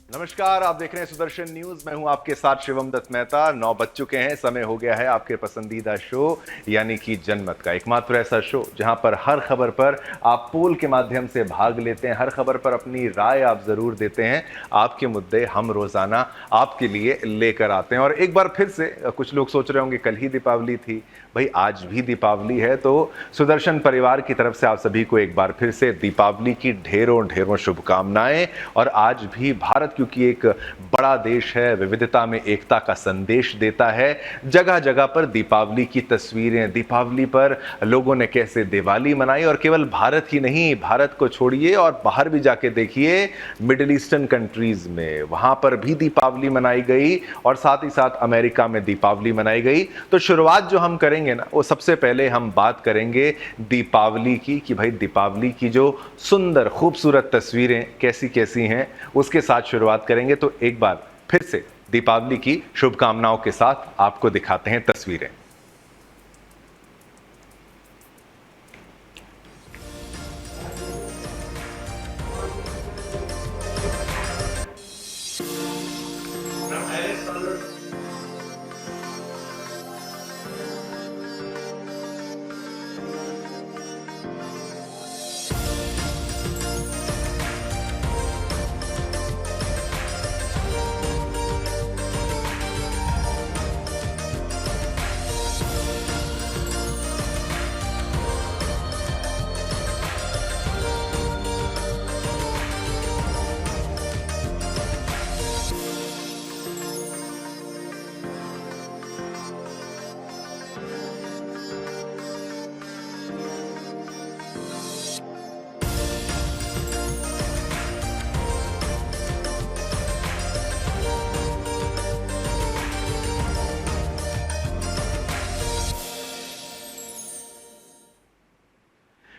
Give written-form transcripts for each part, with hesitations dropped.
नमस्कार, आप देख रहे हैं सुदर्शन न्यूज। मैं हूं आपके साथ शिवम दत्त मेहता। 9 बज चुके हैं, समय हो गया है आपके पसंदीदा शो यानी कि जनमत का, एकमात्र ऐसा शो जहां पर हर खबर पर आप पोल के माध्यम से भाग लेते हैं, हर खबर पर अपनी राय आप जरूर देते हैं। आपके मुद्दे हम रोजाना आपके लिए लेकर आते हैं। और एक बार फिर से कुछ लोग सोच रहे होंगे कल ही दीपावली थी, भाई आज भी दीपावली है। तो सुदर्शन परिवार की तरफ से आप सभी को एक बार फिर से दीपावली की ढेरों ढेरों शुभकामनाएं। और आज भी भारत क्योंकि एक बड़ा देश है, विविधता में एकता का संदेश देता है, जगह जगह पर दीपावली की तस्वीरें, दीपावली पर लोगों ने कैसे दिवाली मनाई। और केवल भारत ही नहीं, भारत को छोड़िए और बाहर भी जाके देखिए, मिडिल ईस्टर्न कंट्रीज में वहां पर भी दीपावली मनाई गई और साथ ही साथ अमेरिका में दीपावली मनाई गई। तो शुरुआत जो हम करेंगे ना, वो सबसे पहले हम बात करेंगे दीपावली की, कि भाई दीपावली की जो सुंदर खूबसूरत तस्वीरें कैसी कैसी हैं, उसके साथ शुरुआत करेंगे। तो एक बार फिर से दीपावली की शुभकामनाओं के साथ आपको दिखाते हैं तस्वीरें।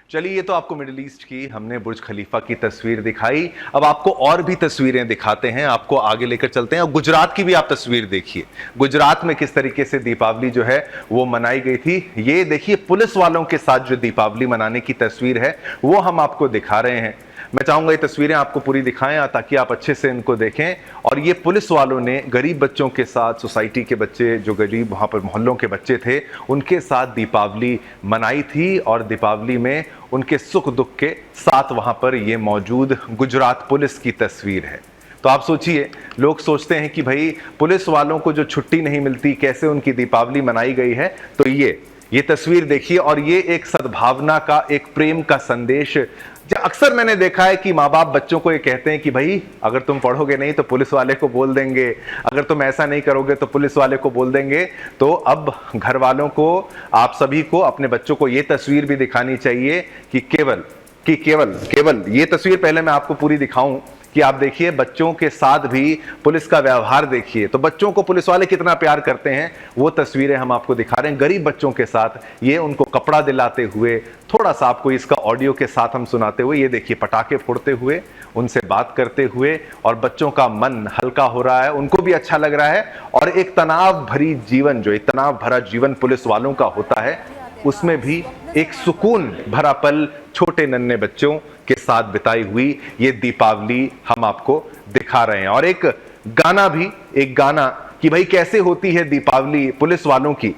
चलिए, ये तो आपको मिडिल ईस्ट की हमने बुर्ज खलीफा की तस्वीर दिखाई। अब आपको और भी तस्वीरें दिखाते हैं, आपको आगे लेकर चलते हैं। और गुजरात की भी आप तस्वीर देखिए, गुजरात में किस तरीके से दीपावली जो है वो मनाई गई थी। ये देखिए, पुलिस वालों के साथ जो दीपावली मनाने की तस्वीर है वो हम आपको दिखा रहे हैं। मैं चाहूंगा ये तस्वीरें आपको पूरी दिखाएं ताकि आप अच्छे से इनको देखें। और ये पुलिस वालों ने गरीब बच्चों के साथ, सोसाइटी के बच्चे जो गरीब वहां पर मोहल्लों के बच्चे थे, उनके साथ दीपावली मनाई थी। और दीपावली में उनके सुख दुख के साथ वहां पर ये मौजूद गुजरात पुलिस की तस्वीर है। तो आप सोचिए, लोग सोचते हैं कि भाई पुलिस वालों को जो छुट्टी नहीं मिलती, कैसे उनकी दीपावली मनाई गई है। तो ये तस्वीर देखिए, और ये एक सद्भावना का, एक प्रेम का संदेश। अक्सर मैंने देखा है कि माँ बाप बच्चों को ये कहते हैं कि भाई अगर तुम पढ़ोगे नहीं तो पुलिस वाले को बोल देंगे, अगर तुम ऐसा नहीं करोगे तो पुलिस वाले को बोल देंगे। तो अब घर वालों को, आप सभी को अपने बच्चों को ये तस्वीर भी दिखानी चाहिए कि केवल ये तस्वीर पहले मैं आपको पूरी दिखाऊं कि आप देखिए बच्चों के साथ भी पुलिस का व्यवहार देखिए। तो बच्चों को पुलिस वाले कितना प्यार करते हैं, वो तस्वीरें हम आपको दिखा रहे हैं। गरीब बच्चों के साथ ये उनको कपड़ा दिलाते हुए, थोड़ा सा आपको इसका ऑडियो के साथ हम सुनाते हुए, ये देखिए पटाखे फोड़ते हुए, उनसे बात करते हुए, और बच्चों का मन हल्का हो रहा है, उनको भी अच्छा लग रहा है। और एक तनाव भरी जीवन, जो एक तनाव भरा जीवन पुलिस वालों का होता है, उसमें भी एक सुकून भरा पल छोटे नन्हे बच्चों के साथ बिताई हुई ये दीपावली हम आपको दिखा रहे हैं। और एक गाना कि भाई कैसे होती है दीपावली पुलिस वालों की,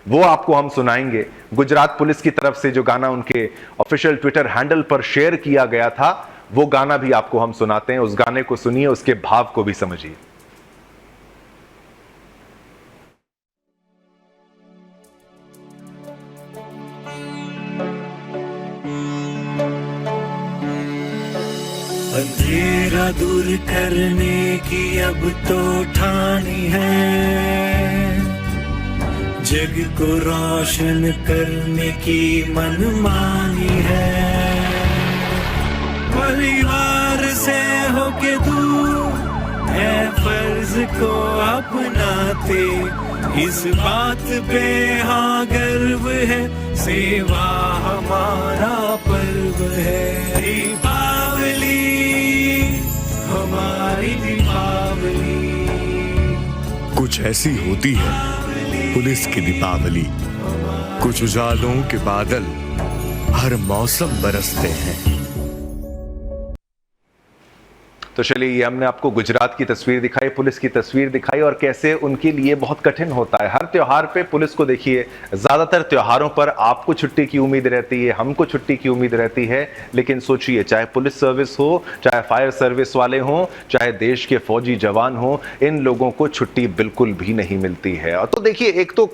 वो आपको हम सुनाएंगे। गुजरात पुलिस की तरफ से जो गाना उनके ऑफिशियल ट्विटर हैंडल पर शेयर किया गया था, वो गाना भी आपको हम सुनाते हैं। उस गाने को सुनिए, उसके भाव को भी समझिए। अंधेरा दूर करने की अब तो ठानी है, जग को रोशन करने की मनमानी है। परिवार से होके दूर है फर्ज को अपनाते, इस बात पे हाँ गर्व है, सेवा हमारा पर्व है। दीपावली हमारी दीपावली, कुछ ऐसी होती है पुलिस की दीपावली। कुछ उजालों के बादल हर मौसम बरसते हैं। तो चलिए, ये हमने आपको गुजरात की तस्वीर दिखाई, पुलिस की तस्वीर दिखाई, और कैसे उनके लिए बहुत कठिन होता है। हर त्योहार पे पुलिस को देखिए, ज़्यादातर त्योहारों पर आपको छुट्टी की उम्मीद रहती है, हमको छुट्टी की उम्मीद रहती है, लेकिन सोचिए, चाहे पुलिस सर्विस हो, चाहे फायर सर्विस वाले हों, चाहे देश के फौजी जवान हों, इन लोगों को छुट्टी बिल्कुल भी नहीं मिलती है। और तो देखिए, एक तो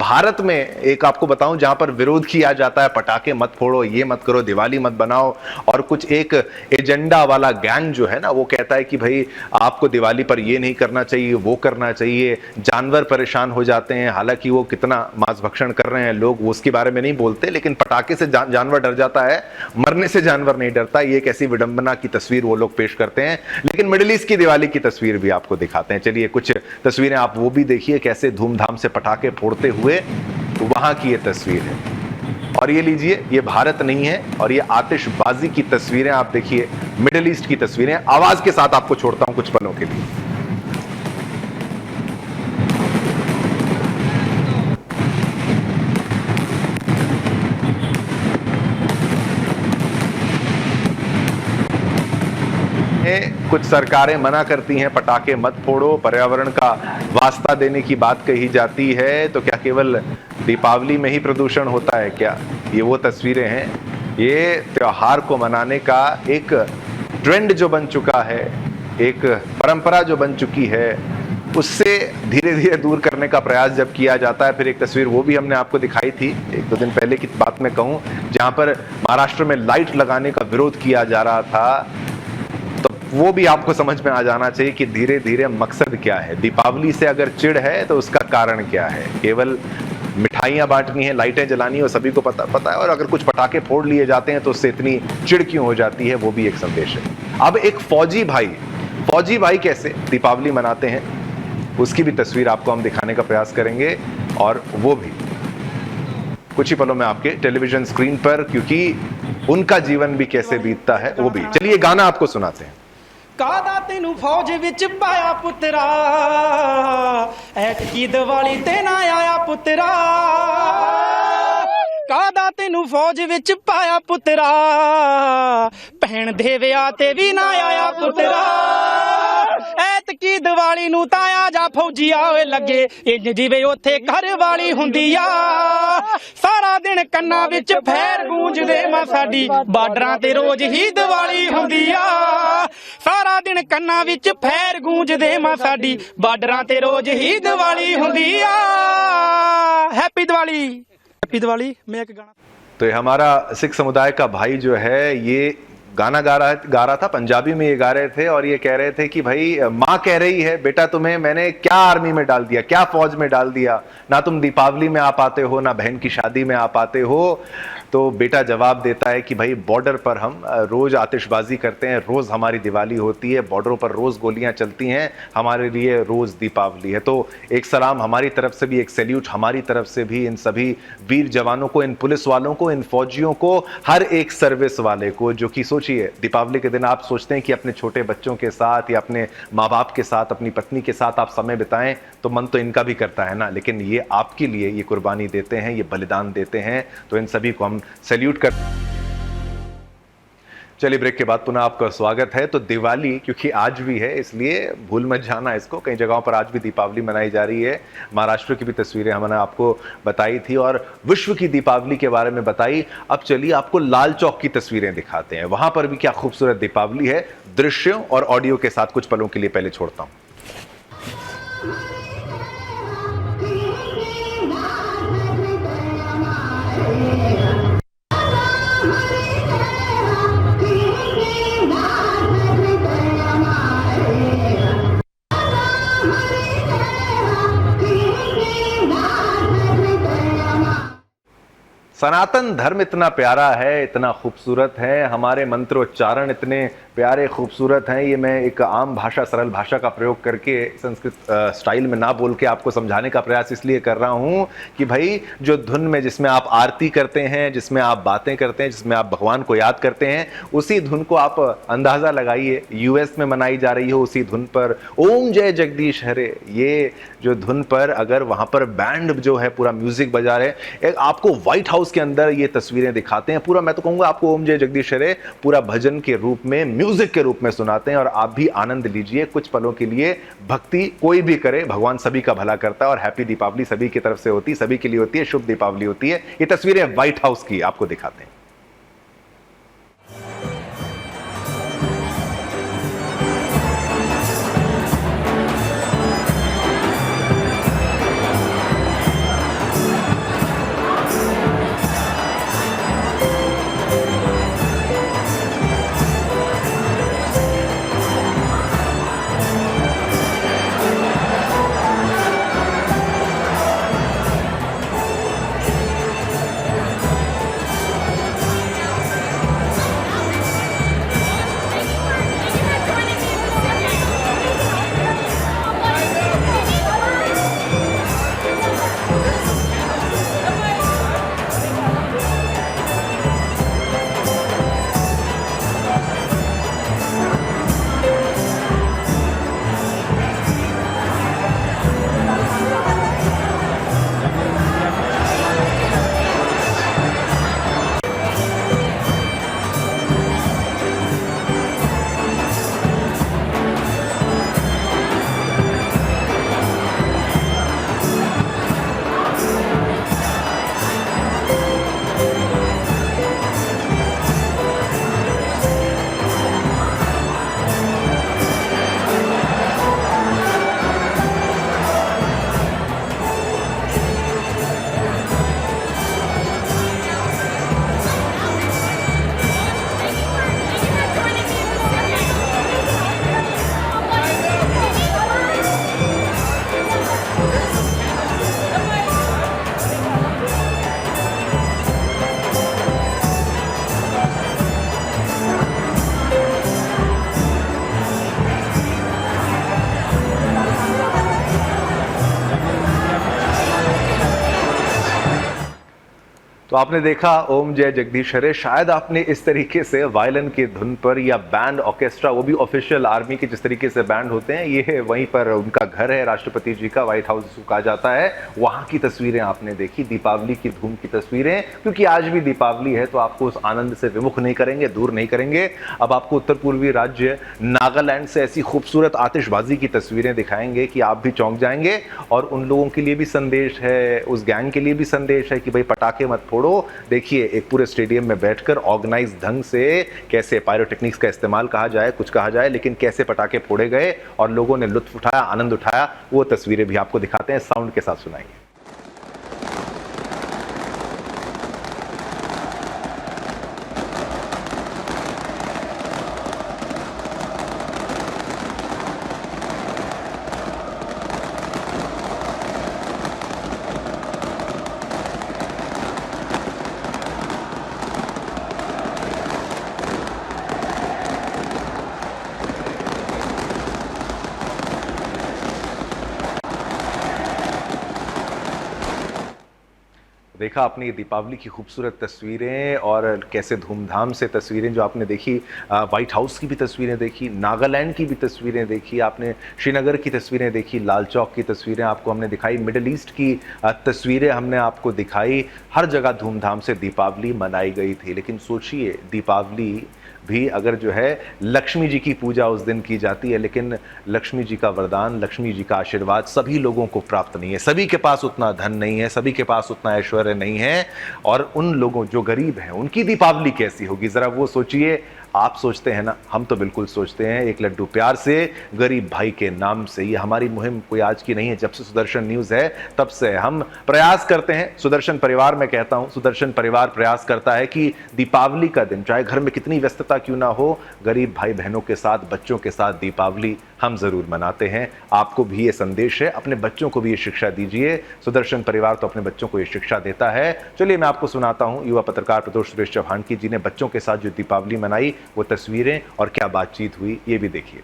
भारत में एक आपको बताऊं, जहां पर विरोध किया जाता है, पटाखे मत फोड़ो, ये मत करो, दिवाली मत बनाओ, और कुछ एक एजेंडा वाला गैंग जो है ना, वो कहता है कि भाई आपको दिवाली पर ये नहीं करना चाहिए, वो करना चाहिए, जानवर परेशान हो जाते हैं। हालांकि वो कितना मांस भक्षण कर रहे हैं लोग, वो उसके बारे में नहीं बोलते, लेकिन पटाखे से जानवर डर जाता है, मरने से जानवर नहीं डरता। ये एक ऐसी विडंबना की तस्वीर वो लोग पेश करते हैं। लेकिन मिडिल ईस्ट की दिवाली की तस्वीर भी आपको दिखाते हैं। चलिए, कुछ तस्वीरें आप वो भी देखिए, कैसे धूमधाम से पटाखे फोड़ते हुए वहां की ये तस्वीर है। और ये लीजिए, ये भारत नहीं है, और ये आतिशबाजी की तस्वीरें आप देखिए, मिडिल ईस्ट की तस्वीरें। आवाज के साथ आपको छोड़ता हूं कुछ पलों के लिए। कुछ सरकारें मना करती हैं, पटाखे मत फोड़ो, पर्यावरण का वास्ता देने की बात कही जाती है, तो क्या केवल दीपावली में ही प्रदूषण होता है क्या? ये वो तस्वीरें हैं। ये त्योहार को मनाने का एक ट्रेंड जो बन चुका है, एक परंपरा जो बन चुकी है, उससे धीरे धीरे दूर करने का प्रयास जब किया जाता है। फिर एक तस्वीर वो भी हमने आपको दिखाई थी 1-2 दिन पहले की बात में कहूं, जहां पर महाराष्ट्र में लाइट लगाने का विरोध किया जा रहा था। तो वो भी आपको समझ में आ जाना चाहिए कि धीरे धीरे मकसद क्या है। दीपावली से अगर चिढ़ है तो उसका कारण क्या है? केवल मिठाइयां बांटनी है, लाइटें जलानी है, वो सभी को पता है, और अगर कुछ पटाखे फोड़ लिए जाते हैं तो उससे इतनी चिढ़ क्यों हो जाती है, वो भी एक संदेश है। अब एक फौजी भाई कैसे दीपावली मनाते हैं, उसकी भी तस्वीर आपको हम दिखाने का प्रयास करेंगे, और वो भी कुछ ही पलों में आपके टेलीविजन स्क्रीन पर, क्योंकि उनका जीवन भी कैसे बीतता है वो भी। चलिए, गाना आपको सुनाते हैं। कादा तेनू फौज विच पाया पुत्रा, ऐतकी दिवाली ते ना आया पुत्रा। कादा तेनू फौज विच पाया पुत्रा, भैन दे विआह ते भी ना आया पुत्रा। ऐतकी दिवाली नू ताया जा फौजी आवे लगे, इंज जिवे उत्थे घर वाली हुंदी आ। सारा दिन कन्ना विच फैर गूंजदे मां साडी, बार्डरां ते रोज ही दिवाली हुंदी आ। सारा दिन कन्ना विच फैर गूंजदे मां साडी, बार्डरां ते रोज ही दिवाली हुंदी आ। Happy Diwali, happy Diwali. मैं एक गाना, तो ये हमारा सिख समुदाय का भाई जो है, ये गाना गा रहा था, पंजाबी में ये गा रहे थे, और ये कह रहे थे कि भाई माँ कह रही है, बेटा तुम्हें मैंने क्या आर्मी में डाल दिया, क्या फौज में डाल दिया, ना तुम दीपावली में आ पाते हो, ना बहन की शादी में आ पाते हो। तो बेटा जवाब देता है कि भाई बॉर्डर पर हम रोज आतिशबाजी करते हैं, रोज हमारी दिवाली होती है, बॉर्डरों पर रोज गोलियां चलती हैं, हमारे लिए रोज दीपावली है। तो एक सलाम हमारी तरफ से भी, एक सैल्यूट हमारी तरफ से भी इन सभी वीर जवानों को, इन पुलिस वालों को, इन फौजियों को, हर एक सर्विस वाले को, जो कि सोचिए, दीपावली के दिन आप सोचते हैं कि अपने छोटे बच्चों के साथ या अपने माँ बाप के साथ, अपनी पत्नी के साथ आप समय बिताएं, तो मन तो इनका भी करता है ना, लेकिन ये आपके लिए ये कुर्बानी देते हैं, ये बलिदान देते हैं, तो इन सभी को हम सैल्यूट कर। चलिए, ब्रेक के बाद पुनः आपका स्वागत है। तो दिवाली क्योंकि आज भी है, इसलिए भूल मत जाना इसको, कई जगहों पर आज भी दीपावली मनाई जा रही है। महाराष्ट्र की भी तस्वीरें हमने आपको बताई थी और विश्व की दीपावली के बारे में बताई। अब चलिए आपको लाल चौक की तस्वीरें दिखाते हैं, वहां पर भी क्या खूबसूरत दीपावली है। दृश्यों और ऑडियो के साथ कुछ पलों के लिए पहले छोड़ता हूं। सनातन धर्म इतना प्यारा है, इतना खूबसूरत है, हमारे मंत्रोच्चारण इतने प्यारे खूबसूरत हैं। ये मैं एक आम भाषा, सरल भाषा का प्रयोग करके संस्कृत स्टाइल में ना बोल के आपको समझाने का प्रयास इसलिए कर रहा हूँ कि भाई जो धुन में, जिसमें आप आरती करते हैं, जिसमें आप बातें करते हैं, जिसमें आप भगवान को याद करते हैं, उसी धुन को आप अंदाज़ा लगाइए यूएस में मनाई जा रही हो उसी धुन पर ओम जय जगदीश हरे, ये जो धुन पर अगर वहाँ पर बैंड जो है पूरा म्यूजिक बजा रहे, एक आपको व्हाइट हाउस हाउस के अंदर ये तस्वीरें दिखाते हैं। पूरा मैं तो कहूंगा आपको ओम जय जगदीश हरे पूरा भजन के रूप में, म्यूजिक के रूप में सुनाते हैं और आप भी आनंद लीजिए कुछ पलों के लिए। भक्ति कोई भी करे, भगवान सभी का भला करता है और हैप्पी दीपावली सभी की तरफ से होती है, सभी के लिए होती है, शुभ दीपावली होती है। ये तस्वीरें व्हाइट हाउस की आपको दिखाते हैं। तो आपने देखा ओम जय जगदीश हरे, शायद आपने इस तरीके से वायलिन की धुन पर या बैंड ऑर्केस्ट्रा, वो भी ऑफिशियल आर्मी के जिस तरीके से बैंड होते हैं, ये वहीं पर उनका घर है राष्ट्रपति जी का, व्हाइट हाउस जिसको कहा जाता है, वहां की तस्वीरें आपने देखी, दीपावली की धूम की तस्वीरें। क्योंकि आज भी दीपावली है तो आपको उस आनंद से विमुख नहीं करेंगे, दूर नहीं करेंगे। अब आपको उत्तर पूर्वी राज्य नागालैंड से ऐसी खूबसूरत आतिशबाजी की तस्वीरें दिखाएंगे कि आप भी चौंक जाएंगे। और उन लोगों के लिए भी संदेश है, उस गैंग के लिए भी संदेश है कि भाई पटाखे मत फोड़ो। देखिए एक पूरे स्टेडियम में बैठकर ऑर्गेनाइज ढंग से कैसे पायरोटेक्निक्स का इस्तेमाल कहा जाए, कुछ कहा जाए, लेकिन कैसे पटाखे फोड़े गए और लोगों ने लुत्फ उठाया, आनंद उठाया, वो तस्वीरें भी आपको दिखाते हैं, साउंड के साथ सुनाएंगे। देखा आपने ये दीपावली की खूबसूरत तस्वीरें और कैसे धूमधाम से तस्वीरें जो आपने देखी, व्हाइट हाउस की भी तस्वीरें देखी, नागालैंड की भी तस्वीरें देखी, आपने श्रीनगर की तस्वीरें देखी, लाल चौक की तस्वीरें आपको हमने दिखाई, मिडिल ईस्ट की तस्वीरें हमने आपको दिखाई। हर जगह धूमधाम से दीपावली मनाई गई थी। लेकिन सोचिए दीपावली भी अगर जो है लक्ष्मी जी की पूजा उस दिन की जाती है, लेकिन लक्ष्मी जी का वरदान, लक्ष्मी जी का आशीर्वाद सभी लोगों को प्राप्त नहीं है। सभी के पास उतना धन नहीं है, सभी के पास उतना ऐश्वर्य नहीं है। और उन लोगों जो गरीब हैं उनकी दीपावली कैसी होगी, जरा वो सोचिए। आप सोचते हैं ना, हम तो बिल्कुल सोचते हैं। एक लड्डू प्यार से गरीब भाई के नाम से, ये हमारी मुहिम कोई आज की नहीं है। जब से सुदर्शन न्यूज़ है तब से हम प्रयास करते हैं, सुदर्शन परिवार मैं कहता हूं, सुदर्शन परिवार प्रयास करता है कि दीपावली का दिन, चाहे घर में कितनी व्यस्तता क्यों ना हो, गरीब भाई बहनों के साथ, बच्चों के साथ दीपावली हम जरूर मनाते हैं। आपको भी ये संदेश है, अपने बच्चों को भी ये शिक्षा दीजिए। सुदर्शन परिवार तो अपने बच्चों को ये शिक्षा देता है। चलिए मैं आपको सुनाता हूं युवा पत्रकार प्रदोष सुरेश चौहान की, जिन्हें बच्चों के साथ जो दीपावली मनाई, वो तस्वीरें और क्या बातचीत हुई, ये भी देखिए।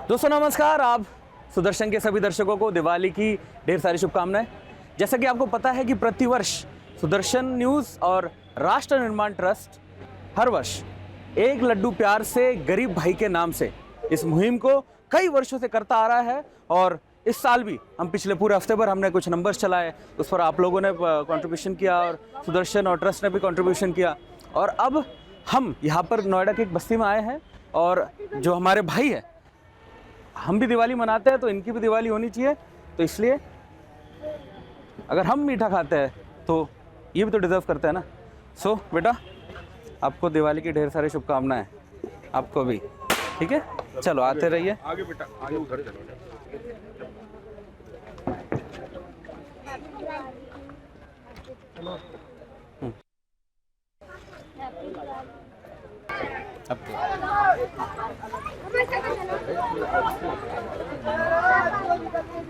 दोस्तों नमस्कार, आप सुदर्शन के सभी दर्शकों को दिवाली की ढेर सारी शुभकामनाएं। जैसा कि आपको पता है कि प्रतिवर्ष सुदर्शन न्यूज़ और राष्ट्र निर्माण ट्रस्ट हर वर्ष एक लड्डू प्यार से गरीब भाई के नाम से इस मुहिम को कई वर्षों से करता आ रहा है। और इस साल भी हम पिछले पूरे हफ्ते भर हमने कुछ नंबर्स चलाए, उस पर आप लोगों ने कंट्रीब्यूशन किया और सुदर्शन और ट्रस्ट ने भी कंट्रीब्यूशन किया। और अब हम यहाँ पर नोएडा की एक बस्ती में आए हैं और जो हमारे भाई है, हम भी दिवाली मनाते हैं तो इनकी भी दिवाली होनी चाहिए। तो इसलिए अगर हम मीठा खाते हैं तो ये भी तो डिज़र्व करते हैं ना। सो बेटा, आपको दिवाली की ढेर सारी शुभकामनाएं, आपको भी। ठीक है, चलो आते रहिए आगे बेटा, आगे उधर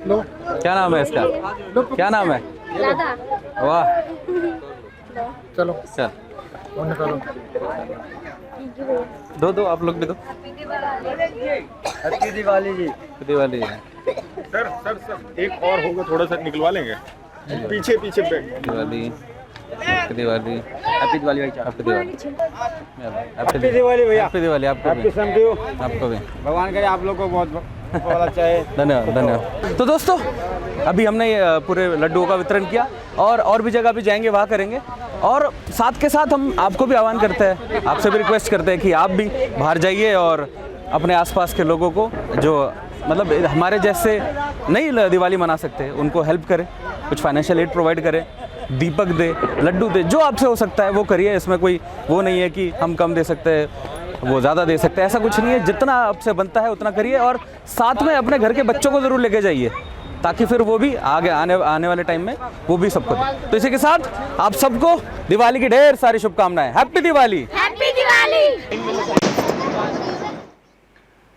चलो। क्या नाम है इसका? क्या नाम है? वाह, चलो चल और निकालो। दो आप लोग भी दो। हैप्पी दिवाली जी। दिवाली सर एक और होगा, थोड़ा सा निकलवा लेंगे पीछे पीछे बैठ। दिवाली, दिवाली, हैप्पी दिवाली भाई। हैप्पी दिवाली, हैप्पी दिवाली भैया। हैप्पी दिवाली आपको भी, सेम टू यू। आपको भी। भगवान करे आप लोग को बहुत अच्छा है। धन्यवाद, धन्यवाद। तो दोस्तों, अभी हमने ये पूरे लड्डुओं का वितरण किया और भी जगह भी जाएंगे, वहाँ करेंगे। और साथ के साथ हम आपको भी आह्वान करते हैं, आपसे भी रिक्वेस्ट करते हैं कि आप भी बाहर जाइए और अपने आसपास के लोगों को, जो मतलब हमारे जैसे नहीं दिवाली मना सकते, उनको हेल्प करें, कुछ फाइनेंशियल एड प्रोवाइड करें, दीपक दे, लड्डू दे, जो आपसे हो सकता है वो करिए। इसमें कोई वो नहीं है कि हम कम दे सकते हैं, वो ज़्यादा दे सकते हैं, ऐसा कुछ नहीं है। जितना आपसे बनता है उतना करिए और साथ में अपने घर के बच्चों को ज़रूर लेके जाइए, ताकि फिर वो भी आगे आने वाले टाइम में वो भी सबको दें। तो इसी के साथ आप सबको दिवाली की ढेर सारी शुभकामनाएं। हैप्पी दिवाली। हैप्पी दिवाली।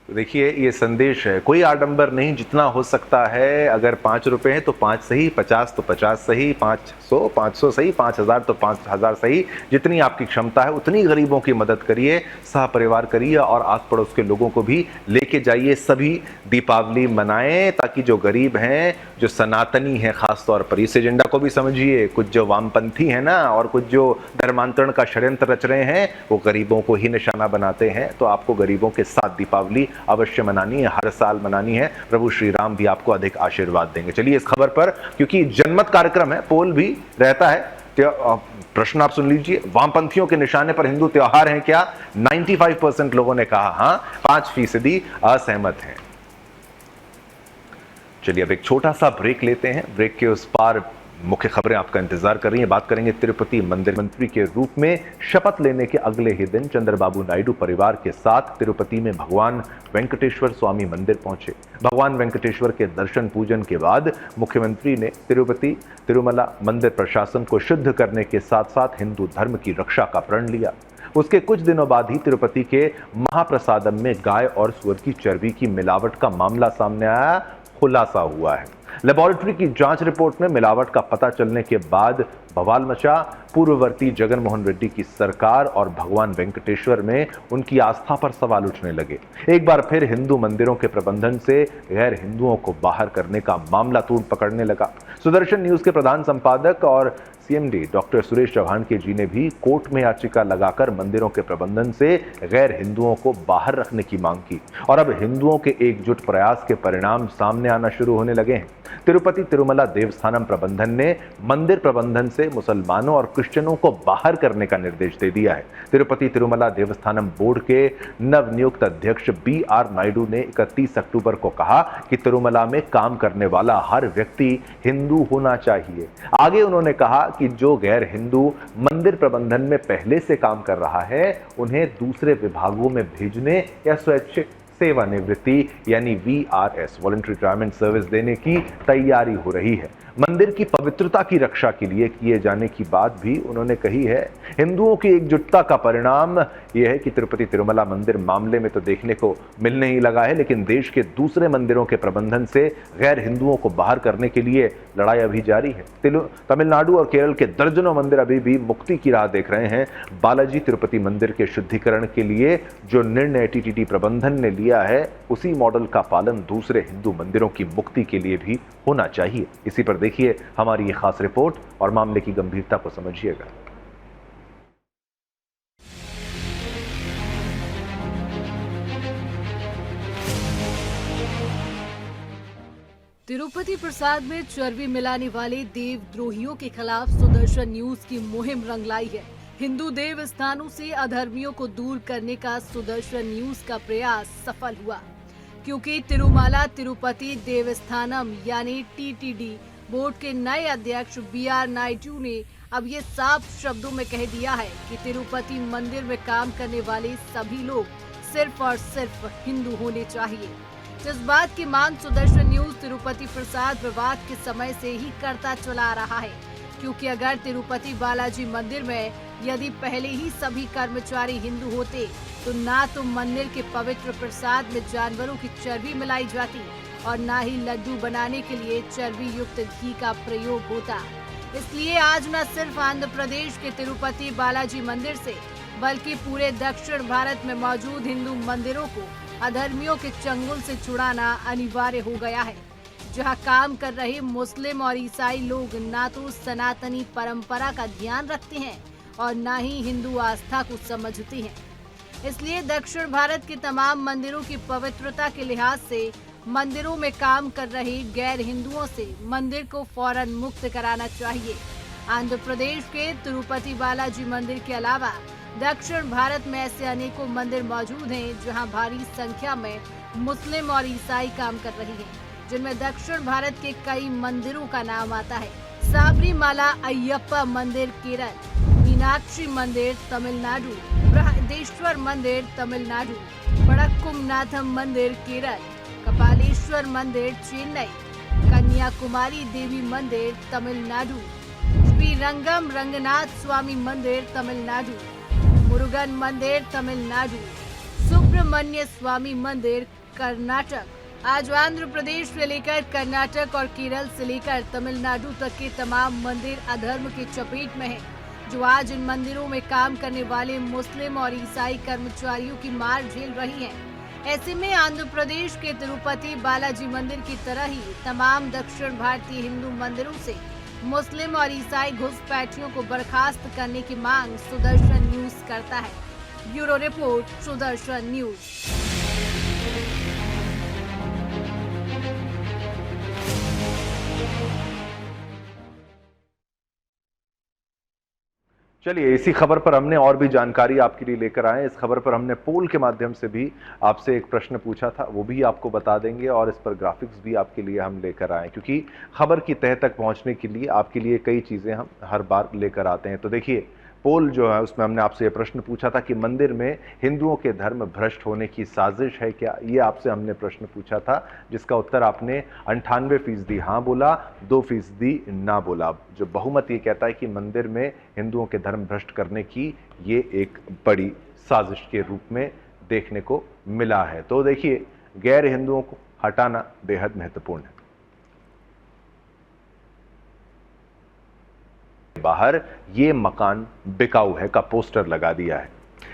देखिए, ये संदेश है, कोई आडंबर नहीं, जितना हो सकता है। अगर 5 रुपए हैं तो 5 सही, 50 तो 50 सही, 500 सही, 5000 तो 5000 सही। जितनी आपकी क्षमता है उतनी गरीबों की मदद करिए, सह परिवार करिए और आस पड़ोस के लोगों को भी लेके जाइए। सभी दीपावली मनाएं, ताकि जो गरीब हैं, जो सनातनी हैं खास तौर पर, इस एजेंडा को भी समझिए। कुछ जो वामपंथी हैं ना, और कुछ जो धर्मांतरण का षड्यंत्र रच रहे हैं, वो गरीबों को ही निशाना बनाते हैं। तो आपको गरीबों के साथ दीपावली अवश्य मनानी है, हर साल मनानी है। प्रभु श्री राम भी आपको अधिक आशीर्वाद देंगे। चलिए इस खबर पर, क्योंकि जनमत कार्यक्रम है, पोल भी रहता है, प्रश्न आप सुन लीजिए। वामपंथियों के निशाने पर हिंदू त्योहार हैं क्या? 95% लोगों ने कहा हां, 5% असहमत हैं। चलिए अब एक छोटा सा ब्रेक लेते हैं। ब्रेक के उस पार मुख्य खबरें आपका इंतजार कर रही हैं। बात करेंगे तिरुपति मंदिर मंत्री के रूप में शपथ लेने के अगले ही दिन चंद्रबाबू नायडू परिवार के साथ तिरुपति में भगवान वेंकटेश्वर स्वामी मंदिर पहुंचे। भगवान वेंकटेश्वर के दर्शन पूजन के बाद मुख्यमंत्री ने तिरुपति तिरुमला मंदिर प्रशासन को शुद्ध करने के साथ साथ हिंदू धर्म की रक्षा का प्रण लिया। उसके कुछ दिनों बाद ही तिरुपति के महाप्रसादम में गाय और सुअर की चर्बी की मिलावट का मामला सामने आया, खुलासा हुआ है। लेबोरेटरी की जांच रिपोर्ट में मिलावट का पता चलने के बाद बवाल मचा। पूर्ववर्ती जगन मोहन रेड्डी की सरकार और भगवान वेंकटेश्वर में उनकी आस्था पर सवाल उठने लगे। एक बार फिर हिंदू मंदिरों के प्रबंधन से गैर हिंदुओं को बाहर करने का मामला तूड़ पकड़ने लगा। सुदर्शन न्यूज के प्रधान संपादक और सीएमडी डॉक्टर सुरेश चौहान के जी ने भी कोर्ट में याचिका लगाकर मंदिरों के प्रबंधन से गैर हिंदुओं को बाहर रखने की मांग की और अब हिंदुओं के एकजुट प्रयास के परिणाम सामने आना शुरू होने लगे हैं। तिरुपति तिरुमला देवस्थानम प्रबंधन ने मंदिर प्रबंधन से मुसलमानों और क्रिश्चियनों को बाहर करने का निर्देश दे दिया है। तिरुपति तिरुमला देवस्थानम बोर्ड के नवनियुक्त अध्यक्ष BR नायडू ने 31 अक्टूबर को कहा कि तिरुमला में काम करने वाला हर व्यक्ति हिंदू होना चाहिए। आगे उन्होंने कहा कि जो गैर हिंदू मंदिर प्रबंधन में पहले से काम कर रहा है, उन्हें दूसरे विभागों में भेजने या स्वैच्छिक सेवानिवृत्ति यानी VRS वॉलंटरी रिटायरमेंट सर्विस देने की तैयारी हो रही है। मंदिर की पवित्रता की रक्षा के लिए किए जाने की बात भी उन्होंने कही है। हिंदुओं की एकजुटता का परिणाम यह है कि तिरुपति तिरुमला मंदिर मामले में तो देखने को मिलने ही लगा है, लेकिन देश के दूसरे मंदिरों के प्रबंधन से गैर हिंदुओं को बाहर करने के लिए लड़ाई अभी जारी है। तमिलनाडु और केरल के दर्जनों मंदिर अभी भी मुक्ति की राह देख रहे हैं। बालाजी तिरुपति मंदिर के शुद्धिकरण के लिए जो निर्णय TTD प्रबंधन ने लिया है, उसी मॉडल का पालन दूसरे हिंदू मंदिरों की मुक्ति के लिए भी होना चाहिए। इसी पर देखिए हमारी ये खास रिपोर्ट और मामले की गंभीरता को समझिएगा। तिरुपति प्रसाद में चर्बी मिलाने वाले देवद्रोहियों के खिलाफ सुदर्शन न्यूज की मुहिम रंग लाई है। हिंदू देव स्थानों से अधर्मियों को दूर करने का सुदर्शन न्यूज का प्रयास सफल हुआ, क्योंकि तिरुमाला तिरुपति देवस्थानम यानी टीटीडी बोर्ड के नए अध्यक्ष BR नायडू ने अब ये साफ शब्दों में कह दिया है कि तिरुपति मंदिर में काम करने वाले सभी लोग सिर्फ और सिर्फ हिंदू होने चाहिए। जिस बात की मांग सुदर्शन न्यूज तिरुपति प्रसाद विवाद के समय से ही करता चला आ रहा है, क्योंकि अगर तिरुपति बालाजी मंदिर में यदि पहले ही सभी कर्मचारी हिंदू होते तो ना तो मंदिर के पवित्र प्रसाद में जानवरों की चर्बी मिलाई जाती और ना ही लड्डू बनाने के लिए चर्बी युक्त घी का प्रयोग होता। इसलिए आज न सिर्फ आंध्र प्रदेश के तिरुपति बालाजी मंदिर से बल्कि पूरे दक्षिण भारत में मौजूद हिंदू मंदिरों को अधर्मियों के चंगुल से छुड़ाना अनिवार्य हो गया है। जहां काम कर रहे मुस्लिम और ईसाई लोग ना तो सनातनी परंपरा का ध्यान रखते हैं और ना ही हिंदू आस्था को समझते हैं। इसलिए दक्षिण भारत के तमाम मंदिरों की पवित्रता के लिहाज से मंदिरों में काम कर रहे गैर हिंदुओं से मंदिर को फौरन मुक्त कराना चाहिए। आंध्र प्रदेश के तिरुपति बालाजी मंदिर के अलावा दक्षिण भारत में ऐसे अनेकों मंदिर मौजूद हैं जहां भारी संख्या में मुस्लिम और ईसाई काम कर रहे हैं, जिनमें दक्षिण भारत के कई मंदिरों का नाम आता है। साबरीमाला अय्यप्पा मंदिर केरल, मीनाक्षी मंदिर तमिलनाडु, बृहदेश्वर मंदिर तमिलनाडु, वडक्कुमनाथम मंदिर केरल, कपालेश्वर मंदिर चेन्नई, कन्याकुमारी देवी मंदिर तमिलनाडु, श्री रंगम रंगनाथ स्वामी मंदिर तमिलनाडु, मुरुगन मंदिर तमिलनाडु, सुब्रमण्य स्वामी मंदिर कर्नाटक। आज आंध्र प्रदेश से लेकर कर्नाटक और केरल से लेकर तमिलनाडु तक के तमाम मंदिर अधर्म की चपेट में हैं, जो आज इन मंदिरों में काम करने वाले मुस्लिम और ईसाई कर्मचारियों की मार झेल रही हैं। ऐसे में आंध्र प्रदेश के तिरुपति बालाजी मंदिर की तरह ही तमाम दक्षिण भारतीय हिंदू मंदिरों से मुस्लिम और ईसाई घुसपैठियों को बर्खास्त करने की मांग सुदर्शन न्यूज करता है। Bureau report, Sudarshan news. चलिए, इसी खबर पर हमने और भी जानकारी आपके लिए लेकर आए। इस खबर पर हमने पोल के माध्यम से भी आपसे एक प्रश्न पूछा था, वो भी आपको बता देंगे और इस पर ग्राफिक्स भी आपके लिए हम लेकर आए, क्योंकि खबर की तह तक पहुंचने के लिए आपके लिए कई चीज़ें हम हर बार लेकर आते हैं। तो देखिए, पोल जो है उसमें हमने आपसे ये प्रश्न पूछा था कि मंदिर में हिंदुओं के धर्म भ्रष्ट होने की साजिश है क्या, ये आपसे हमने प्रश्न पूछा था, जिसका उत्तर आपने 98% हाँ बोला, 2% ना बोला। जो बहुमत ये कहता है कि मंदिर में हिंदुओं के धर्म भ्रष्ट करने की ये एक बड़ी साजिश के रूप में देखने को मिला है। तो देखिए, गैर हिंदुओं को हटाना बेहद महत्वपूर्ण है। बाहर ये मकान बिकाऊ है का पोस्टर लगा दिया है।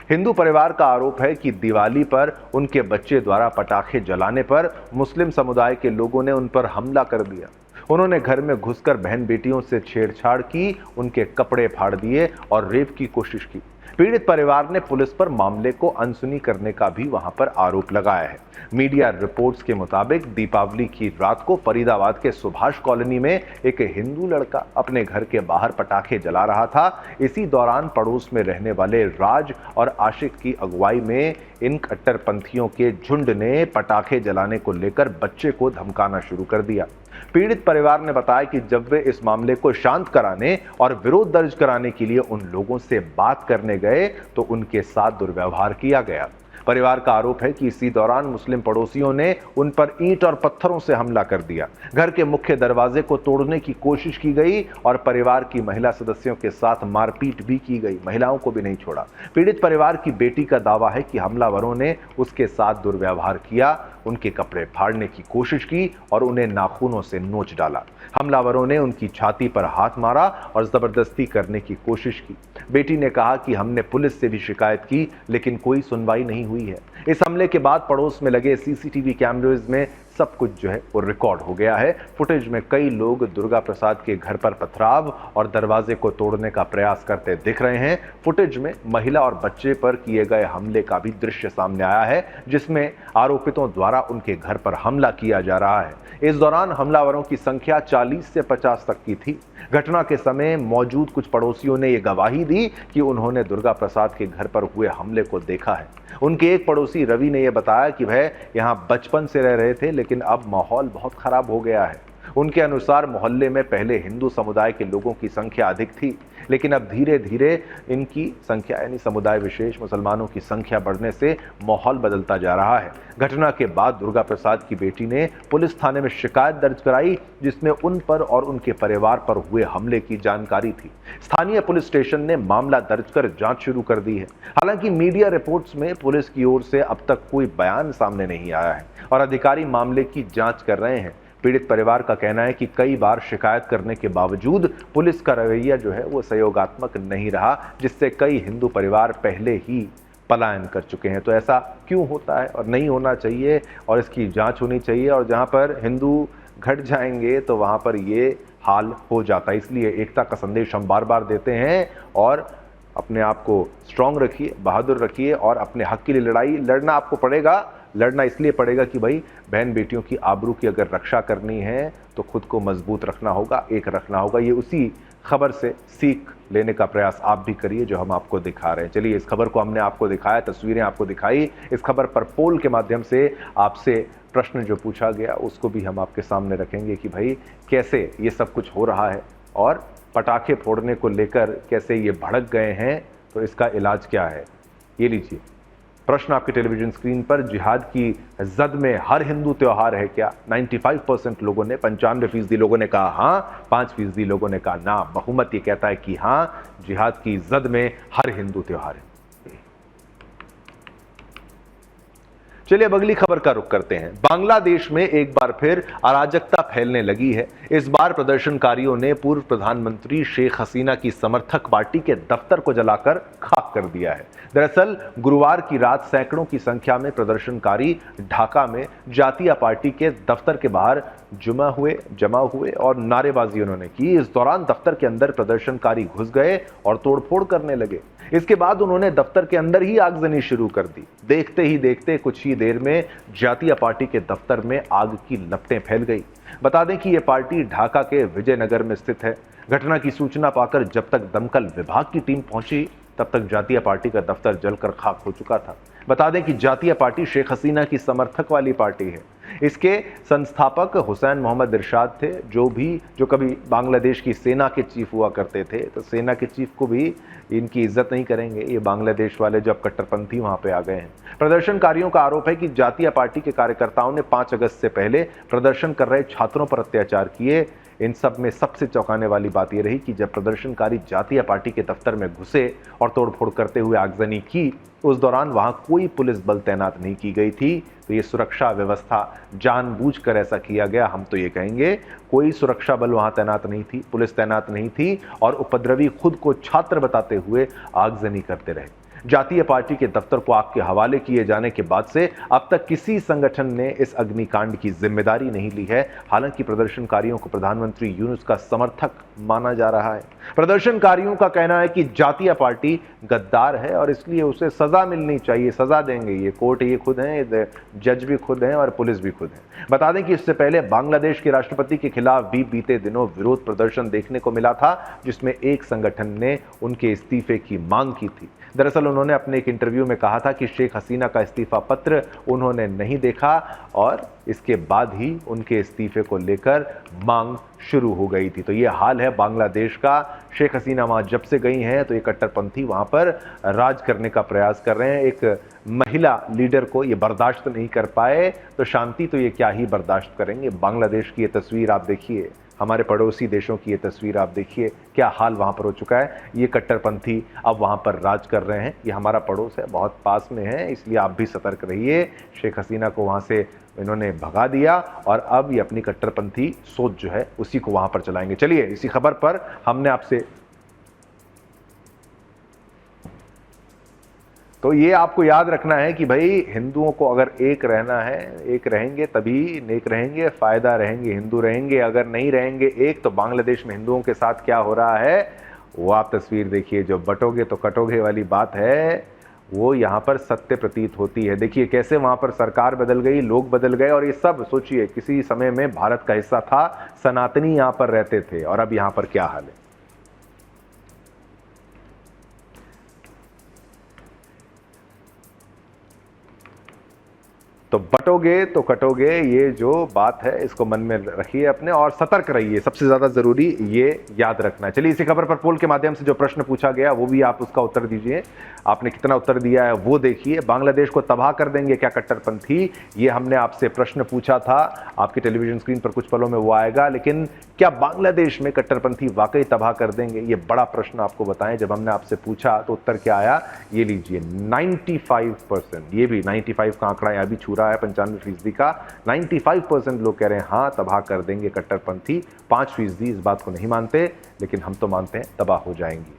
हिंदू परिवार का आरोप है कि दिवाली पर उनके बच्चे द्वारा पटाखे जलाने पर मुस्लिम समुदाय के लोगों ने उन पर हमला कर दिया। उन्होंने घर में घुसकर बहन बेटियों से छेड़छाड़ की, उनके कपड़े फाड़ दिए और रेप की कोशिश की। पीड़ित परिवार ने पुलिस पर मामले को अनसुनी करने का भी वहां पर आरोप लगाया है। मीडिया रिपोर्ट्स के मुताबिक दीपावली की रात को फरीदाबाद के सुभाष कॉलोनी में एक हिंदू लड़का अपने घर के बाहर पटाखे जला रहा था। इसी दौरान पड़ोस में रहने वाले राज और आशिक की अगुवाई में इन कट्टरपंथियों के झुंड ने पटाखे जलाने को लेकर बच्चे को धमकाना शुरू कर दिया। पीड़ित परिवार ने बताया कि जब वे इस मामले को शांत कराने और विरोध दर्ज कराने के लिए उन लोगों से बात करने गए तो उनके साथ दुर्व्यवहार किया गया। परिवार का आरोप है कि इसी दौरान मुस्लिम पड़ोसियों ने उन पर ईंट और पत्थरों से हमला कर दिया। घर के मुख्य दरवाजे को तोड़ने की कोशिश की गई और परिवार की महिला सदस्यों के साथ मारपीट भी की गई, महिलाओं को भी नहीं छोड़ा। पीड़ित परिवार की बेटी का दावा है कि हमलावरों ने उसके साथ दुर्व्यवहार किया, उनके कपड़े फाड़ने की कोशिश की और उन्हें नाखूनों से नोच डाला। हमलावरों ने उनकी छाती पर हाथ मारा और जबरदस्ती करने की कोशिश की। बेटी ने कहा कि हमने पुलिस से भी शिकायत की लेकिन कोई सुनवाई नहीं हुई है। इस हमले के बाद पड़ोस में लगे सीसीटीवी कैमरेज में सब कुछ जो है वो रिकॉर्ड हो गया है। फुटेज में कई लोग दुर्गा प्रसाद के घर पर पथराव और दरवाजे को तोड़ने का प्रयास करते दिख रहे हैं। फुटेज में महिला और बच्चे पर किए गए हमले का भी दृश्य सामने आया है, जिसमें आरोपितों द्वारा उनके घर पर हमला किया जा रहा है। इस दौरान हमलावरों की संख्या 40 से 50 तक की थी। घटना के समय मौजूद कुछ पड़ोसियों ने यह गवाही दी कि उन्होंने दुर्गा प्रसाद के घर पर हुए हमले को देखा है। उनके एक पड़ोसी रवि ने यह बताया कि वह यहां बचपन से रह रहे थे, लेकिन अब माहौल बहुत खराब हो गया है। उनके अनुसार मोहल्ले में पहले हिंदू समुदाय के लोगों की संख्या अधिक थी, लेकिन अब धीरे धीरे इनकी संख्या यानी समुदाय विशेष मुसलमानों की संख्या बढ़ने से माहौल बदलता जा रहा है। घटना के बाद दुर्गा प्रसाद की बेटी ने पुलिस थाने में शिकायत दर्ज कराई, जिसमें उन पर और उनके परिवार पर हुए हमले की जानकारी थी। स्थानीय पुलिस स्टेशन ने मामला दर्ज कर जांच शुरू कर दी है। हालांकि मीडिया रिपोर्ट्स में पुलिस की ओर से अब तक कोई बयान सामने नहीं आया है और अधिकारी मामले की जांच कर रहे हैं। पीड़ित परिवार का कहना है कि कई बार शिकायत करने के बावजूद पुलिस का रवैया जो है वो सहयोगात्मक नहीं रहा, जिससे कई हिंदू परिवार पहले ही पलायन कर चुके हैं। तो ऐसा क्यों होता है और नहीं होना चाहिए, और इसकी जांच होनी चाहिए। और जहां पर हिंदू घट जाएंगे तो वहां पर ये हाल हो जाता है। इसलिए एकता का संदेश हम बार बार देते हैं और अपने आप को स्ट्रांग रखिए, बहादुर रखिए और अपने हक के लिए लड़ाई लड़ना आपको पड़ेगा। लड़ना इसलिए पड़ेगा कि भाई बहन बेटियों की आबरू की अगर रक्षा करनी है तो खुद को मजबूत रखना होगा, एक रखना होगा। ये उसी खबर से सीख लेने का प्रयास आप भी करिए जो हम आपको दिखा रहे हैं। चलिए, इस खबर को हमने आपको दिखाया, तस्वीरें आपको दिखाई। इस खबर पर पोल के माध्यम से आपसे प्रश्न जो पूछा गया उसको भी हम आपके सामने रखेंगे कि भाई कैसे ये सब कुछ हो रहा है और पटाखे फोड़ने को लेकर कैसे ये भड़क गए हैं, तो इसका इलाज क्या है। ये लीजिए प्रश्न आपके टेलीविजन स्क्रीन पर। जिहाद की जद में हर हिंदू त्योहार है क्या? 95% लोगों ने, 95% लोगों ने कहा हाँ, 5% लोगों ने कहा ना। बहुमत ये कहता है कि हाँ, जिहाद की जद में हर हिंदू त्योहार है। चलिए अब अगली खबर का रुख करते हैं। बांग्लादेश में एक बार फिर अराजकता फैलने लगी है। इस बार प्रदर्शनकारियों ने पूर्व प्रधानमंत्री शेख हसीना की समर्थक पार्टी के दफ्तर को जलाकर खाक कर दिया है। दरअसल गुरुवार की रात सैकड़ों की संख्या में प्रदर्शनकारी ढाका में जातीय पार्टी के दफ्तर के बाहर जमा हुए और नारेबाजी उन्होंने की। इस दौरान दफ्तर के अंदर प्रदर्शनकारी घुस गए और तोड़फोड़ करने लगे। इसके बाद उन्होंने दफ्तर के अंदर ही आगजनी शुरू कर दी। देखते ही देखते कुछ ही देर में जातीय पार्टी के दफ्तर में आग की लपटें फैल गई। बता दें कि यह पार्टी ढाका के विजयनगर में स्थित है। घटना की सूचना पाकर जब तक दमकल विभाग की टीम पहुंची तब तक जातीय पार्टी का दफ्तर जलकर खाक हो चुका था। बता दें कि जातीय पार्टी शेख हसीना की समर्थक वाली पार्टी है। इसके संस्थापक हुसैन मोहम्मद इरशाद थे, जो कभी बांग्लादेश की सेना के चीफ हुआ करते थे। तो सेना के चीफ को भी इनकी इज्जत नहीं करेंगे ये बांग्लादेश वाले, जब कट्टरपंथी वहां पे आ गए हैं। प्रदर्शनकारियों का आरोप है कि जातीय पार्टी के कार्यकर्ताओं ने 5 अगस्त से पहले प्रदर्शन कर रहे छात्रों पर अत्याचार किए। इन सब में सबसे चौंकाने वाली बात यह रही कि जब प्रदर्शनकारी जातीय पार्टी के दफ्तर में घुसे और तोड़फोड़ करते हुए आगजनी की, उस दौरान वहां कोई पुलिस बल तैनात नहीं की गई थी। तो ये सुरक्षा व्यवस्था जानबूझकर ऐसा किया गया, हम तो ये कहेंगे। कोई सुरक्षा बल वहां तैनात नहीं थी, पुलिस तैनात नहीं थी और उपद्रवी खुद को छात्र बताते हुए आगजनी करते रहे। जातीय पार्टी के दफ्तर को आग के हवाले किए जाने के बाद से अब तक किसी संगठन ने इस अग्निकांड की जिम्मेदारी नहीं ली है। हालांकि प्रदर्शनकारियों को प्रधानमंत्री यूनुस का समर्थक माना जा रहा है। प्रदर्शनकारियों का कहना है कि जातीय पार्टी गद्दार है और इसलिए उसे सजा मिलनी चाहिए, सजा देंगे। ये कोर्ट ये खुद हैं, जज भी खुद हैं और पुलिस भी खुद है। बता दें कि इससे पहले बांग्लादेश के राष्ट्रपति के खिलाफ भी बीते दिनों विरोध प्रदर्शन देखने को मिला था, जिसमें एक संगठन ने उनके इस्तीफे की मांग की थी। दरअसल उन्होंने अपने एक इंटरव्यू में कहा था कि शेख हसीना का इस्तीफा पत्र उन्होंने नहीं देखा और इसके बाद ही उनके इस्तीफे को लेकर मांग शुरू हो गई थी। तो ये हाल है बांग्लादेश का। शेख हसीना वहां जब से गई हैं तो ये कट्टरपंथी वहां पर राज करने का प्रयास कर रहे हैं। एक महिला लीडर को ये बर्दाश्त नहीं कर पाए तो शांति तो ये क्या ही बर्दाश्त करेंगे। बांग्लादेश की ये तस्वीर आप देखिए, हमारे पड़ोसी देशों की ये तस्वीर आप देखिए, क्या हाल वहाँ पर हो चुका है। ये कट्टरपंथी अब वहाँ पर राज कर रहे हैं। ये हमारा पड़ोस है, बहुत पास में है, इसलिए आप भी सतर्क रहिए। शेख हसीना को वहाँ से इन्होंने भगा दिया और अब ये अपनी कट्टरपंथी सोच जो है उसी को वहाँ पर चलाएंगे। चलिए, इसी खबर पर हमने आपसे तो ये आपको याद रखना है कि भाई हिंदुओं को अगर एक रहना है, एक रहेंगे तभी नेक रहेंगे, फायदा रहेंगे, हिंदू रहेंगे। अगर नहीं रहेंगे एक, तो बांग्लादेश में हिंदुओं के साथ क्या हो रहा है वो आप तस्वीर देखिए। जो बटोगे तो कटोगे वाली बात है वो यहाँ पर सत्य प्रतीत होती है। देखिए कैसे वहाँ पर सरकार बदल गई, लोग बदल गए, और ये सब सोचिए किसी समय में भारत का हिस्सा था, सनातनी यहाँ पर रहते थे, और अब यहाँ पर क्या हाल है। तो बटोगे तो कटोगे, ये जो बात है इसको मन में रखिए अपने, और सतर्क रहिए, सबसे ज्यादा जरूरी ये याद रखना है। चलिए इसी खबर पर पोल के माध्यम से जो प्रश्न पूछा गया वो भी आप उसका उत्तर दीजिए। आपने कितना उत्तर दिया है वो देखिए। बांग्लादेश को तबाह कर देंगे क्या कट्टरपंथी, ये हमने आपसे प्रश्न पूछा था। आपकी टेलीविजन स्क्रीन पर कुछ पलों में वो आएगा। लेकिन क्या बांग्लादेश में कट्टरपंथी वाकई तबाह कर देंगे, ये बड़ा प्रश्न आपको बताएं। जब हमने आपसे पूछा तो उत्तर क्या आया, ये लीजिए 95%। ये भी 95 का आंकड़ा यहाँ भी छू रहा है 95% का। 95% लोग कह रहे हैं हाँ तबाह कर देंगे कट्टरपंथी। 5% इस बात को नहीं मानते, लेकिन हम तो मानते हैं तबाह हो जाएंगी।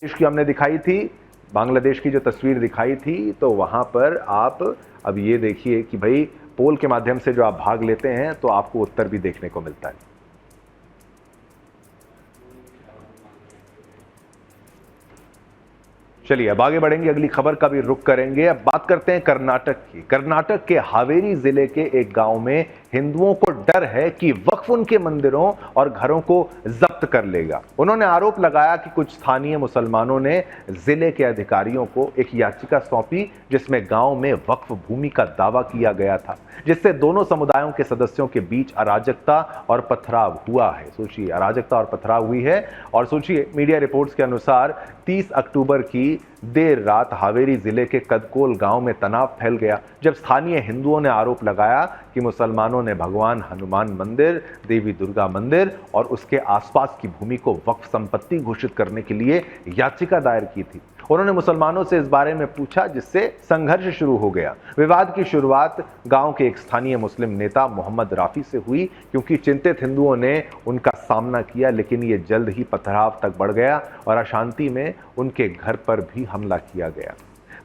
की हमने दिखाई थी, बांग्लादेश की जो तस्वीर दिखाई थी, तो वहां पर आप अब ये देखिए कि भाई पोल के माध्यम से जो आप भाग लेते हैं तो आपको उत्तर भी देखने को मिलता है। चलिए अब आगे बढ़ेंगे, अगली खबर का भी रुख करेंगे। अब बात करते हैं कर्नाटक की। कर्नाटक के हावेरी जिले के एक गांव में हिंदुओं को डर है कि वक्फ उनके मंदिरों और घरों को जब्त कर लेगा। उन्होंने आरोप लगाया कि कुछ स्थानीय मुसलमानों ने जिले के अधिकारियों को एक याचिका सौंपी जिसमें गांव में वक्फ भूमि का दावा किया गया था, जिससे दोनों समुदायों के सदस्यों के बीच अराजकता और पथराव हुआ है। सोचिए, अराजकता और पथराव हुई है। और सोचिए, मीडिया रिपोर्ट्स के अनुसार 30 अक्टूबर की देर रात हावेरी जिले के कदकोल गांव में तनाव फैल गया जब स्थानीय हिंदुओं ने आरोप लगाया कि मुसलमानों ने भगवान हनुमान मंदिर, देवी दुर्गा मंदिर और उसके आसपास की भूमि को वक्फ संपत्ति घोषित करने के लिए याचिका दायर की थी। उन्होंने मुसलमानों से इस बारे में पूछा, जिससे संघर्ष शुरू हो गया। विवाद की शुरुआत गांव के एक स्थानीय मुस्लिम नेता मोहम्मद राफी से हुई, क्योंकि चिंतित हिंदुओं ने उनका सामना किया, लेकिन ये जल्द ही पथराव तक बढ़ गया और अशांति में उनके घर पर भी हमला किया गया।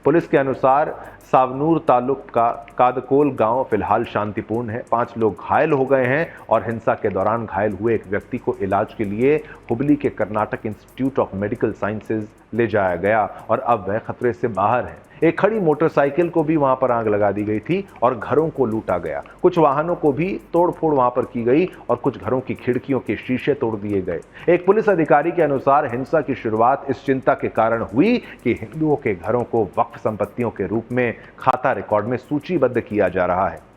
पुलिस के अनुसार सावनूर तालुक का कादकोल गांव फिलहाल शांतिपूर्ण है। 5 लोग घायल हो गए हैं और हिंसा के दौरान घायल हुए एक व्यक्ति को इलाज के लिए हुबली के Karnataka institute of medical sciences ले जाया गया और अब वह खतरे से बाहर है। एक खड़ी मोटरसाइकिल को भी वहां पर आग लगा दी गई थी और घरों को लूटा गया। कुछ वाहनों को भी तोड़फोड़ वहां पर की गई और कुछ घरों की खिड़कियों के शीशे तोड़ दिए गए। एक पुलिस अधिकारी के अनुसार हिंसा की शुरुआत इस चिंता के कारण हुई कि हिंदुओं के घरों को वक्फ संपत्तियों के रूप में खाता रिकॉर्ड में सूचीबद्ध किया जा रहा है।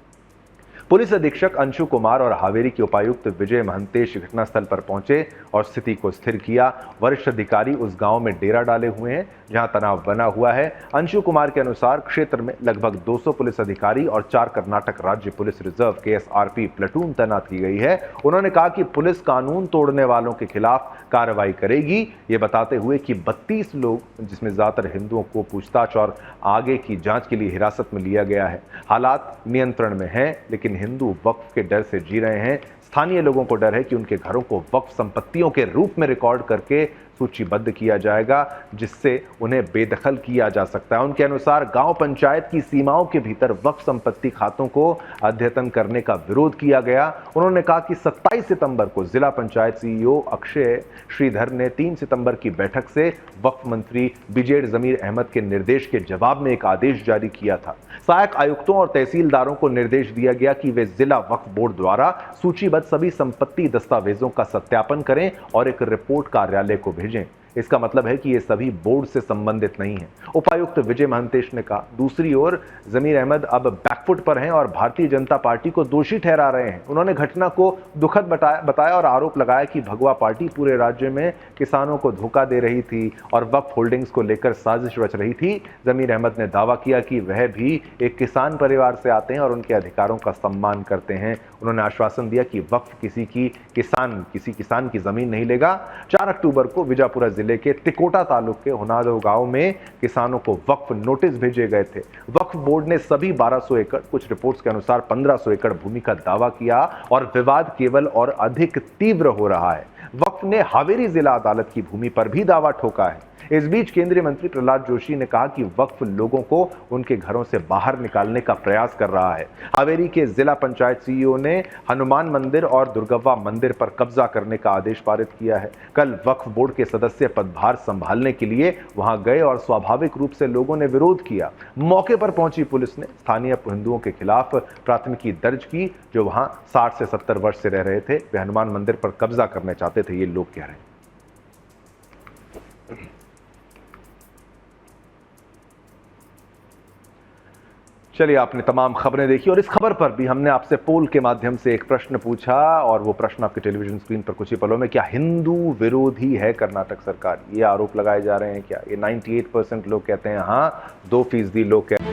पुलिस अधीक्षक अंशु कुमार और हावेरी के उपायुक्त विजय महंतेश घटनास्थल पर पहुंचे और स्थिति को स्थिर किया। वरिष्ठ अधिकारी उस गांव में डेरा डाले हुए हैं जहां तनाव बना हुआ है। अंशु कुमार के अनुसार क्षेत्र में लगभग 200 पुलिस अधिकारी और 4 कर्नाटक राज्य पुलिस रिजर्व KSRP प्लेटून तैनात की गई है। उन्होंने कहा कि पुलिस कानून तोड़ने वालों के खिलाफ कार्रवाई करेगी, ये बताते हुए कि 32 लोग, जिसमें ज्यादातर हिंदुओं को पूछताछ और आगे की जांच के लिए हिरासत में लिया गया है। हालात नियंत्रण में हैं, लेकिन हिंदू वक्फ के डर से जी रहे हैं। स्थानीय लोगों को डर है कि उनके घरों को वक्फ संपत्तियों के रूप में रिकॉर्ड करके सूचीबद्ध किया जाएगा, जिससे उन्हें बेदखल किया जा सकता है। उनके अनुसार गांव पंचायत की सीमाओं के भीतर वक्फ संपत्ति खातों को अद्यतन करने का विरोध किया गया। उन्होंने कहा कि 27 सितंबर को जिला पंचायत CEO अक्षय श्रीधर ने 3 सितंबर की बैठक से वक्फ मंत्री बिजेड जमीर अहमद के निर्देश के जवाब में एक आदेश जारी किया था। सहायक आयुक्तों और तहसीलदारों को निर्देश दिया गया कि वे जिला वक्फ बोर्ड द्वारा सूचीबद्ध सभी संपत्ति दस्तावेजों का सत्यापन करें और एक रिपोर्ट कार्यालय को भेजें। इसका मतलब है कि ये सभी बोर्ड से संबंधित नहीं है। उपायुक्त विजय महंतेश ने कहा। दूसरी ओर जमीर अहमद अब बैकफुट पर हैं और भारतीय जनता पार्टी को दोषी ठहरा रहे हैं। उन्होंने घटना को दुखद बताया और आरोप लगाया कि भगवा पार्टी पूरे राज्य में किसानों को धोखा दे रही थी और वक्फ होल्डिंग्स को लेकर साजिश रच रही थी। जमीर अहमद ने दावा किया कि वह भी एक किसान परिवार से आते हैं और उनके अधिकारों का सम्मान करते हैं। उन्होंने आश्वासन दिया कि वक्फ किसी किसान की जमीन नहीं लेगा। 4 अक्टूबर को विजापुरा जिले के तिकोटा तालुक के हुनादो गांव में किसानों को वक्फ नोटिस भेजे गए थे। वक्फ बोर्ड ने सभी 1200 एकड़, कुछ रिपोर्ट्स के अनुसार 1500 एकड़ भूमि का दावा किया और विवाद केवल और अधिक तीव्र हो रहा है। वक्फ ने हावेरी जिला अदालत की भूमि पर भी दावा ठोका है। इस बीच केंद्रीय मंत्री प्रहलाद जोशी ने कहा कि वक्फ लोगों को उनके घरों से बाहर निकालने का प्रयास कर रहा है। हावेरी के जिला पंचायत सीईओ ने हनुमान मंदिर और दुर्गव्वा मंदिर पर कब्जा करने का आदेश पारित किया है। कल वक्फ बोर्ड के सदस्य पदभार संभालने के लिए वहां गए और स्वाभाविक रूप से लोगों ने विरोध किया। मौके पर पहुंची पुलिस ने स्थानीय हिंदुओं के खिलाफ प्राथमिकी दर्ज की जो वहां 60 से 70 वर्ष से रह रहे थे। वे हनुमान मंदिर पर कब्जा करना चाहते थे, ये लोग कह रहे हैं। चलिए, आपने तमाम खबरें देखी और इस खबर पर भी हमने आपसे पोल के माध्यम से एक प्रश्न पूछा और वो प्रश्न आपके टेलीविजन स्क्रीन पर कुछ ही पलों में। क्या हिंदू विरोधी है कर्नाटक सरकार? ये आरोप लगाए जा रहे हैं क्या? ये 98% लोग कहते हैं हाँ, 2% लोग कहते हैं